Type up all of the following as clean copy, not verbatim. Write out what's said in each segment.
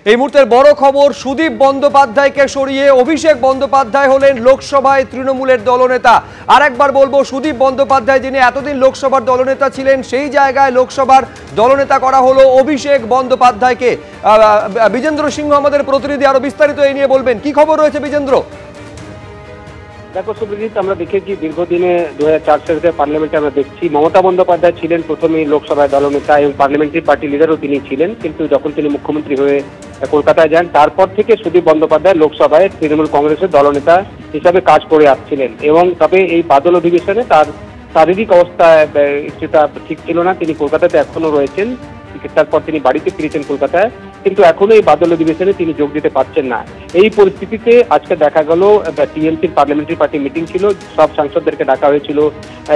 এই মুহূর্তের বড় খবর, সুদীপ বন্দ্যোপাধ্যায়কে সরিয়ে অভিষেক বন্দ্যোপাধ্যায় হলেন লোকসভায় তৃণমূলের দলনেতা। আর একবার বলবো, সুদীপ বন্দ্যোপাধ্যায় যিনি এতদিন লোকসভার দলনেতা ছিলেন, সেই জায়গায় লোকসভার দলনেতা করা হলো অভিষেক বন্দ্যোপাধ্যায়কে। বিজেন্দ্র সিংহ আমাদের প্রতিনিধি আরো বিস্তারিত এই নিয়ে বলবেন। কি খবর রয়েছে বিজেন্দ্র? দেখো সুব্রজিৎ, আমরা দেখেছি দীর্ঘদিনে 2004 সালে পার্লামেন্টে আমরা দেখছি মমতা বন্দ্যোপাধ্যায় ছিলেন প্রথমেই লোকসভায় দলনেতা এবং পার্লামেন্টারি পার্টি লিডারও তিনি ছিলেন, কিন্তু যখন তিনি মুখ্যমন্ত্রী হয়ে কলকাতায় যান তারপর থেকে সুদীপ বন্দ্যোপাধ্যায় লোকসভায় তৃণমূল কংগ্রেসের দলনেতা হিসাবে কাজ করে আসছিলেন। এবং তবে এই বাদল অধিবেশনে তার শারীরিক অবস্থা কিছুটা ঠিক ছিল না, তিনি কলকাতাতে এখনো রয়েছেন। তারপর তিনি বাড়িতে ফিরেছেন কলকাতায়, কিন্তু এখনো এই বাদল অধিবেশনে তিনি যোগ দিতে পারছেন না। এই পরিস্থিতিতে আজকে দেখা গেল টিএমসির পার্লামেন্টারি পার্টি মিটিং ছিল, সব সাংসদদেরকে ডাকা হয়েছিল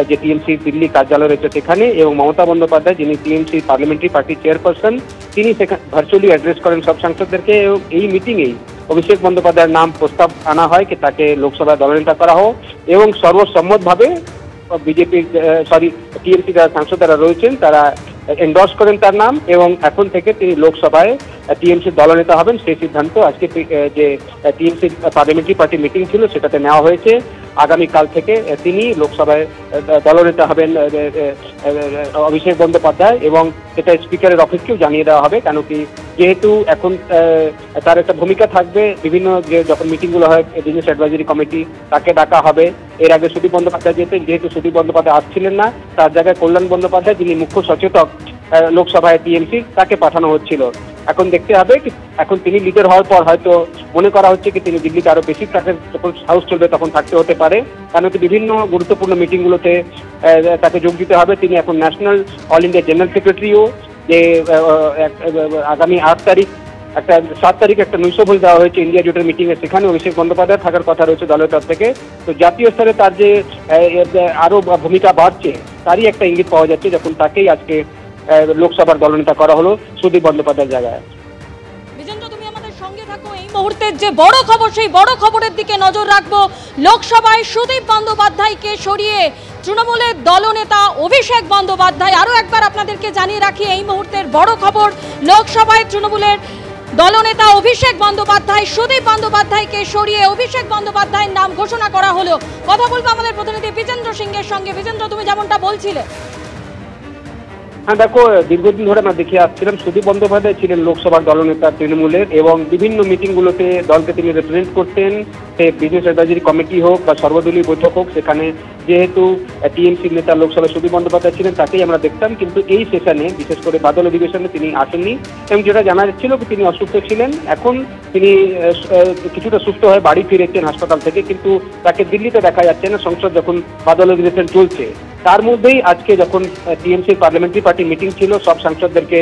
যে টিএমসি দিল্লি কার্যালয় রয়েছে সেখানে, এবং মমতা বন্দ্যোপাধ্যায় যিনি টিএমসি পার্লামেন্টারি পার্টি চেয়ারপারসন, তিনি সেখানে ভার্চুয়ালি অ্যাড্রেস করেন সব সাংসদদেরকে। এবং এই মিটিংয়েই অভিষেক বন্দ্যোপাধ্যায়ের নাম প্রস্তাব আনা হয় কি তাকে লোকসভায় দলনেতা করা হোক, এবং সর্বসম্মতভাবে টিএমসি যারা সাংসদরা রয়েছেন তারা এন্ডোর্স করেন তার নাম, এবং এখন থেকে তিনি লোকসভায় টিএমসির দলনেতা হবেন। সেই সিদ্ধান্ত আজকে যে টিএমসি পার্লামেন্টারি পার্টি মিটিং ছিল সেটাতে নেওয়া হয়েছে। আগামীকাল থেকে তিনি লোকসভায় দলনেতা হবেন অভিষেক বন্দ্যোপাধ্যায়, এবং সেটা স্পিকারের অফিসকেও জানিয়ে দেওয়া হবে। কেন কি, যেহেতু এখন তার একটা ভূমিকা থাকবে, বিভিন্ন যে যখন মিটিংগুলো হয় বিজনেস অ্যাডভাইজারি কমিটি তাকে ডাকা হবে। এর আগে সুদীপ বন্দ্যোপাধ্যায় যেহেতু সুদীপ বন্দ্যোপাধ্যায় আসছিলেন না, তার জায়গায় কল্যাণ বন্দ্যোপাধ্যায় যিনি মুখ্য সচেতক লোকসভায় টিএমসি, তাকে পাঠানো হচ্ছিল। এখন দেখতে হবে কি এখন তিনি লিডার হওয়ার পর হয়তো মনে করা হচ্ছে কি তিনি দিল্লিতে আরো বেশি তাকে যখন হাউস চলবে তখন থাকতে হতে পারে, কারণ কি বিভিন্ন গুরুত্বপূর্ণ মিটিংগুলোতে তাকে যোগ দিতে হবে। তিনি এখন ন্যাশনাল অল ইন্ডিয়া জেনারেল সেক্রেটারিও, যে আগামী 8 তারিখ 7 তারিখ একটা নৈশভোজ দেওয়া হয়েছে ইন্ডিয়া জোটের মিটিংয়ে, সেখানে অভিষেক বন্দ্যোপাধ্যায় থাকার কথা রয়েছে দলের তরফ থেকে। তো জাতীয় স্তরে তার যে আরো ভূমিকা বাড়ছে তারই একটা ইঙ্গিত পাওয়া যাচ্ছে যখন তাকেই আজকে লোকসভার দলনেতা করা হলো সুদীপ বন্দ্যোপাধ্যায়ের জায়গায়। বিজেন্দ্র, তুমি আমাদের সঙ্গে থাকো। এই মুহূর্তের যে বড় খবর, সেই বড় খবরের দিকে নজর রাখবো। লোকসভায় সুদীপ বন্দ্যোপাধ্যায়কে সরিয়ে তৃণমূলের দলনেতা অভিষেক বন্দ্যোপাধ্যায়। আরো একবার আপনাদেরকে জানিয়ে রাখি, এই মুহূর্তের বড় খবর, লোকসভায় তৃণমূলের দলনেতা অভিষেক বন্দ্যোপাধ্যায়, সুদীপ বন্দ্যোপাধ্যায়কে সরিয়ে অভিষেক বন্দ্যোপাধ্যায়ের নাম ঘোষণা করা হলো। কথা বলবো আমাদের প্রতিনিধি বিজেন্দ্র সিংহের সঙ্গে। বিজেন্দ্র, তুমি যেমনটা বলছিলে। হ্যাঁ দেখো, দীর্ঘদিন ধরে আমরা দেখে আসছিলাম সুদীপ বন্দ্যোপাধ্যায় ছিলেন লোকসভার দলনেতা তৃণমূলের, এবং বিভিন্ন মিটিংগুলোতে দলকে তিনি রিপ্রেজেন্ট করতেন। সে বিজনেস অ্যাডভাইজারি কমিটি হোক বা সর্বদলীয় বৈঠক হোক, সেখানে যেহেতু টিএমসির নেতা লোকসভায় সুদীপ বন্দ্যোপাধ্যায় ছিলেন তাকেই আমরা দেখতাম। কিন্তু এই সেশনে, বিশেষ করে বাদল অধিবেশনে তিনি আসেননি, এবং যেটা জানা যাচ্ছিল তিনি অসুস্থ ছিলেন। এখন তিনি কিছুটা সুস্থ হয়ে বাড়ি ফিরেছেন হাসপাতাল থেকে, কিন্তু তাকে দিল্লিতে দেখা যাচ্ছে না সংসদ যখন বাদল অধিবেশন চলছে। তার মধ্যেই আজকে যখন টিএমসির পার্লামেন্টারি পার্টি মিটিং ছিল, সব সাংসদদেরকে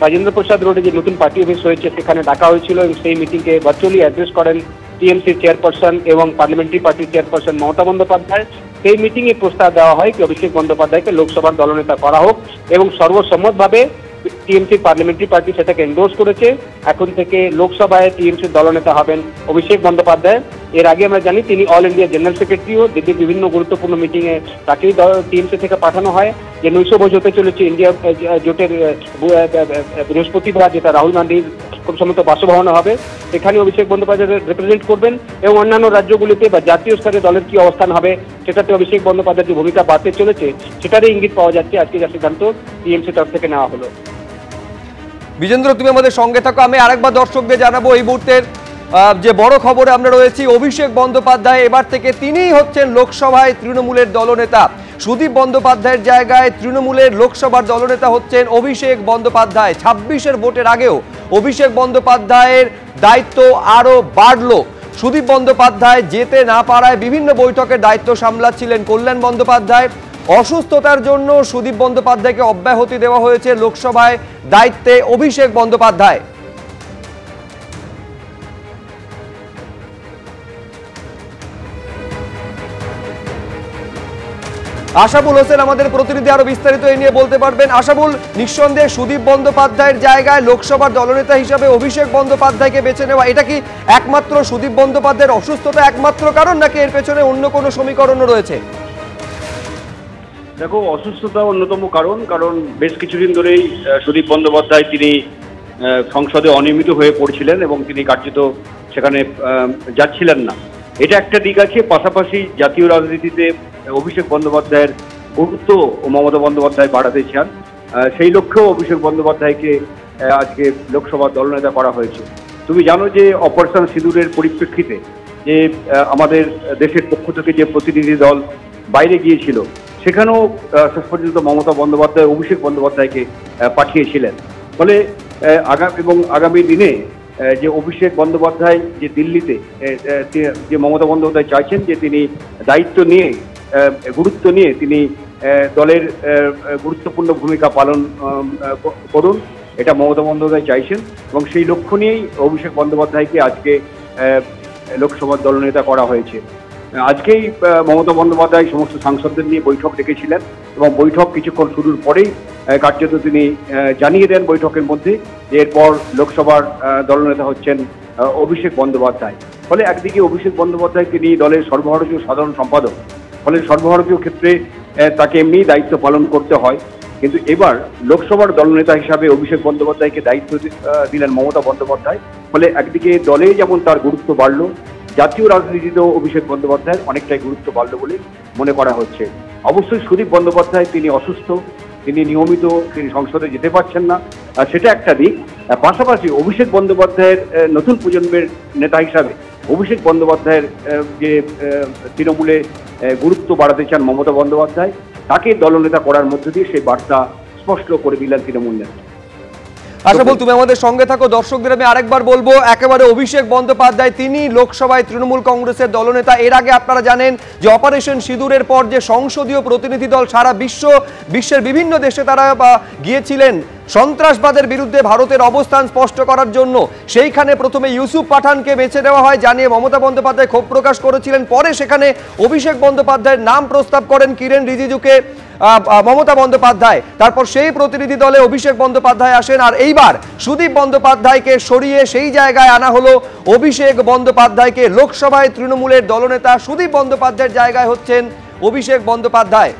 রাজেন্দ্র প্রসাদ রোডে যে নতুন পার্টি অফিস হয়েছে সেখানে ডাকা হয়েছিল, এবং সেই মিটিংকে ভার্চুয়ালি অ্যাড্রেস করেন টিএমসির চেয়ারপারসন এবং পার্লামেন্টারি পার্টির চেয়ারপারসন মমতা বন্দ্যোপাধ্যায়। সেই মিটিংয়ে প্রস্তাব দেওয়া হয় কি অভিষেক বন্দ্যোপাধ্যায়কে লোকসভার দলনেতা করা হোক, এবং সর্বসম্মতভাবে টিএমসি পার্লামেন্টারি পার্টি সেটাকে এন্ডোর্স করেছে। এখন থেকে লোকসভায় টিএমসির দলনেতা হবেন অভিষেক বন্দ্যোপাধ্যায়। এর আগে আমরা জানি তিনি অল ইন্ডিয়া জেনারেল সেক্রেটারিও, দিল্লির বিভিন্ন গুরুত্বপূর্ণ মিটিংয়ে তাকেই টিএমসি থেকে পাঠানো হয়। যে নৈশভোজ হতে চলেছে ইন্ডিয়া জোটের বৃহস্পতিবার, যেটা রাহুল গান্ধীর খুব সম্ভবত বাসভবনে হবে, সেখানে অভিষেক বন্দ্যোপাধ্যায় রিপ্রেজেন্ট করবেন, এবং অন্যান্য রাজ্যগুলিতে বা জাতীয় স্তরে দলের কি অবস্থান হবে সেটাতে অভিষেক বন্দ্যোপাধ্যায়ের যে ভূমিকা বাড়তে চলেছে সেটারই ইঙ্গিত পাওয়া যাচ্ছে আজকে যা সিদ্ধান্ত টিএমসি তরফ থেকে নেওয়া হলো। বিজেন্দ্র, তুমি আমাদের সঙ্গে থাকো। আমি আরেকবার দর্শকদের জানাবো, এই মুহূর্তের যে বড় খবরে আমরা রয়েছি, অভিষেক বন্দ্যোপাধ্যায় এবার থেকে তিনিই হচ্ছেন লোকসভায় তৃণমূলের দলনেতা। সুদীপ বন্দ্যোপাধ্যায়ের জায়গায় তৃণমূলের লোকসভার দলনেতা হচ্ছেন অভিষেক বন্দ্যোপাধ্যায়। 26-এর ভোটের আগেও অভিষেক বন্দ্যোপাধ্যায়ের দায়িত্ব আরো বাড়লো। সুদীপ বন্দ্যোপাধ্যায় যেতে না পারায় বিভিন্ন বৈঠকের দায়িত্ব সামলাচ্ছিলেন কল্যাণ বন্দ্যোপাধ্যায়। অসুস্থতার জন্য সুদীপ বন্দ্যোপাধ্যায়কে অব্যাহতি দেওয়া হয়েছে লোকসভায় দায়িত্বে অভিষেক বন্দ্যোপাধ্যায়। আশাবুল হোসেন আমাদের প্রতিনিধি আরো বিস্তারিত এই নিয়ে বলতে পারবেন। আশাবুল, নিঃসন্দেহে সুদীপ বন্দ্যোপাধ্যায়ের জায়গায় লোকসভার দলনেতা হিসেবে অভিষেক বন্দ্যোপাধ্যায়কে বেছে নেওয়া, এটা কি একমাত্র সুদীপ বন্দ্যোপাধ্যায়ের অসুস্থতা একমাত্র কারণ, নাকি এর পেছনে অন্য কোনো সমীকরণও রয়েছে? দেখো, অসুস্থতা অন্যতম কারণ, কারণ বেশ কিছুদিন ধরেই সুদীপ বন্দ্যোপাধ্যায় তিনি সংসদে অনিয়মিত হয়ে পড়ছিলেন এবং তিনি কার্যত সেখানে যাচ্ছিলেন না। এটা একটা দিক আছে। পাশাপাশি জাতীয় রাজনীতিতে অভিষেক বন্দ্যোপাধ্যায়ের গুরুত্ব ও মমতা বন্দ্যোপাধ্যায় বাড়াতে চান, সেই লক্ষ্যেও অভিষেক বন্দ্যোপাধ্যায়কে আজকে লোকসভা দলনেতা করা হয়েছে। তুমি জানো যে অপারেশন সিঁদুরের পরিপ্রেক্ষিতে যে আমাদের দেশের পক্ষ থেকে যে প্রতিনিধি দল বাইরে গিয়েছিল, সেখানেও শেষ পর্যন্ত মমতা বন্দ্যোপাধ্যায় অভিষেক বন্দ্যোপাধ্যায়কে পাঠিয়েছিলেন। ফলে আগামী দিনে যে অভিষেক বন্দ্যোপাধ্যায় যে দিল্লিতে যে মমতা বন্দ্যোপাধ্যায় চাইছেন যে তিনি দায়িত্ব নিয়ে গুরুত্ব নিয়ে তিনি দলের গুরুত্বপূর্ণ ভূমিকা পালন করুন, এটা মমতা বন্দ্যোপাধ্যায় চাইছেন এবং সেই লক্ষ্য নিয়েই অভিষেক বন্দ্যোপাধ্যায়কে আজকে লোকসভার দলনেতা করা হয়েছে। আজকেই মমতা বন্দ্যোপাধ্যায় সমস্ত সাংসদদের নিয়ে বৈঠক ডেকেছিলেন এবং বৈঠক কিছুক্ষণ শুরুর পরেই কার্যত তিনি জানিয়ে দেন বৈঠকের মধ্যে যে এরপর লোকসভার দলনেতা হচ্ছেন অভিষেক বন্দ্যোপাধ্যায়। ফলে একদিকে অভিষেক বন্দ্যোপাধ্যায় তিনি দলের সর্বভারতীয় সাধারণ সম্পাদক, ফলে সর্বভারতীয় ক্ষেত্রে তাকে এমনি দায়িত্ব পালন করতে হয়। কিন্তু এবার লোকসভার দলনেতা হিসাবে অভিষেক বন্দ্যোপাধ্যায়কে দায়িত্ব দিলেন মমতা বন্দ্যোপাধ্যায়। ফলে একদিকে দলে যেমন তার গুরুত্ব বাড়লো, জাতীয় রাজনীতিতেও অভিষেক বন্দ্যোপাধ্যায়ের অনেকটাই গুরুত্ব বাড়লো বলে মনে করা হচ্ছে। অবশ্যই সুদীপ বন্দ্যোপাধ্যায় তিনি অসুস্থ, তিনি তিনি সংসদে যেতে পারছেন না, সেটা একটা দিক। পাশাপাশি অভিষেক বন্দ্যোপাধ্যায়ের নতুন প্রজন্মের নেতা হিসাবে অভিষেক বন্দ্যোপাধ্যায়ের যে তৃণমূলে গুরুত্ব বাড়াতে চান মমতা বন্দ্যোপাধ্যায়, তাকে দলনেতা করার মধ্য দিয়ে সেই বার্তা স্পষ্ট করে দিলেন তৃণমূল নেতা। আশাফুল, তুমি আমাদের সঙ্গে থাকো। দর্শকদের আমি আরেকবার বলবো, একেবারে অভিষেক বন্দ্যোপাধ্যায় তিনি লোকসভায় তৃণমূল কংগ্রেসের দলনেতা। এর আগে আপনারা জানেন যে অপারেশন সিঁদুরের পর যে সংসদীয় প্রতিনিধি দল সারা বিশ্বের বিভিন্ন দেশে তারা গিয়েছিলেন সন্ত্রাসবাদের বিরুদ্ধে ভারতের অবস্থান স্পষ্ট করার জন্য, সেইখানে প্রথমে ইউসুফ পাঠানকে বেছে দেওয়া হয় জানিয়ে মমতা বন্দ্যোপাধ্যায় ক্ষোভ প্রকাশ করেছিলেন। পরে সেখানে অভিষেক বন্দ্যোপাধ্যায়ের নাম প্রস্তাব করেন কিরেন রিজিজুকে মমতা বন্দ্যোপাধ্যায়। তারপর সেই প্রতিনিধি দলে অভিষেক বন্দ্যোপাধ্যায় আসেন, আর এইবার সুদীপ বন্দ্যোপাধ্যায়কে সরিয়ে সেই জায়গায় আনা হলো অভিষেক বন্দ্যোপাধ্যায়কে। লোকসভায় তৃণমূলের দলনেতা সুদীপ বন্দ্যোপাধ্যায়ের জায়গায় হচ্ছেন অভিষেক বন্দ্যোপাধ্যায়।